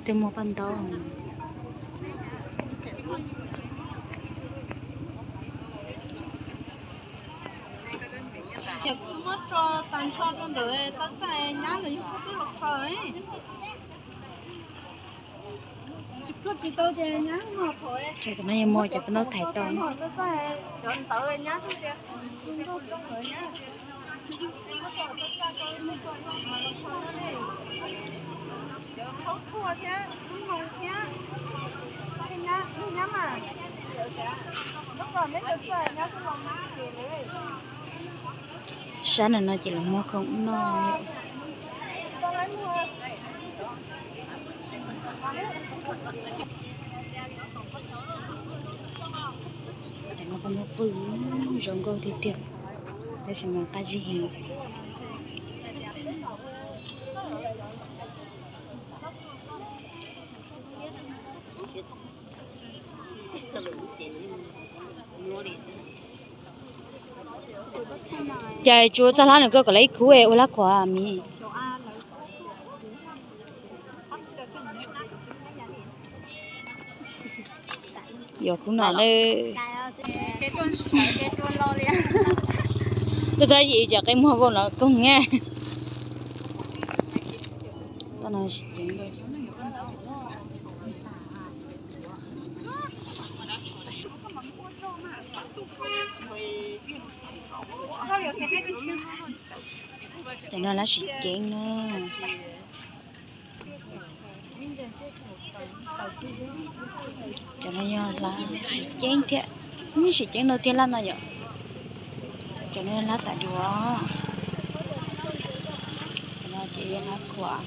Tôi mua bánh tàu. giờ cứ mất cho tan cho trong đời tất cả nhá rồi không có lọc thôi cứ chỉ tôi thì nhá mà thôi Chắc nó em mua cho nó thay tàu. tất cả chọn tới nhá thôi kìa không có trong đời nhá không thua thế không ngồi thế nhá nhá mà lúc rồi mấy cái nhá cái lòng má kìa đấy Sáng là nó chỉ là mua không no. Tại nó còn nó bự rong câu thì tiệm. Đây là một cái gì? Trời chúa cho nó có lấy cú ấy lá quả mi. Giờ cũng nói đây. Tôi thấy gì giờ cái mua vô là cũng nghe. Tao nói chuyện đây. Cho nên là xịt chén nữa. Cho nên là xịt chén thế. Không xịt chén đầu tiên là nào vậy? Cho nên là tại đó. Cho nên chị là quả.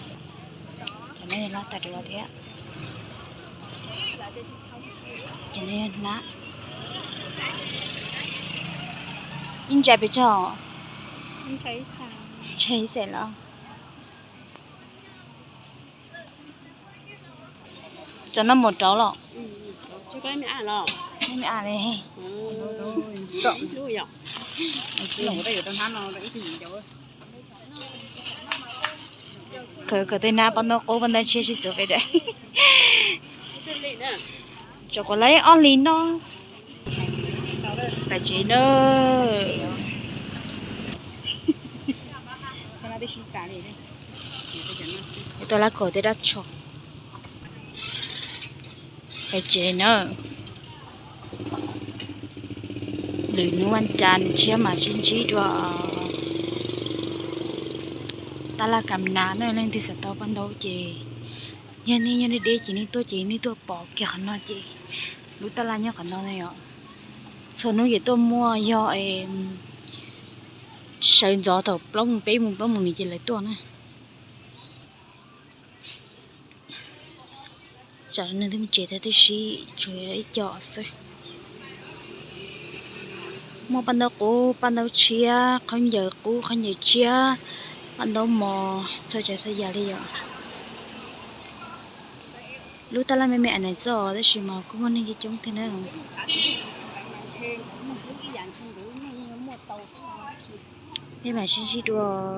Cho nên là tại đó thế. Cho nên là anh chạy bị cho. anh cháy sao Cháy sẽ là. Cho nó một cháu lọ. cho cái mẹ lò Mẹ à đây. rộng luôn nhở chỉ ở đây ở trong hắn nó đấy thì gì đâu Cái tên nào bọn nó cố bọn nó chia sẻ từ về đây. Cho có lấy online nó. Phải chế nữa. Tôi là cổ tôi đã cho. Phải chế nữa. Lưỡi nó ăn chán chia mà chín chí đùa. Ta là cầm ná nữa lên thì sẽ tao bắt đầu chế. Nhân đi để chỉ ní tôi bỏ kẹo nó chị. Lúc ta là nhớ khẩn nó này ạ. Sau nó vậy tôi mua do em sơn gió thầu plong bé mùng plong mùng này chỉ lấy tôi nè. Chả nên thêm chế thế gì chơi ấy chọ thôi. Mua ban đầu chia không giờ chia ban đầu mò sao chạy sao giờ đi ạ. Lúc ta làm mẹ này sao đấy chỉ mà cũng muốn đi chung thế nào. Mẹ mà xin đùa.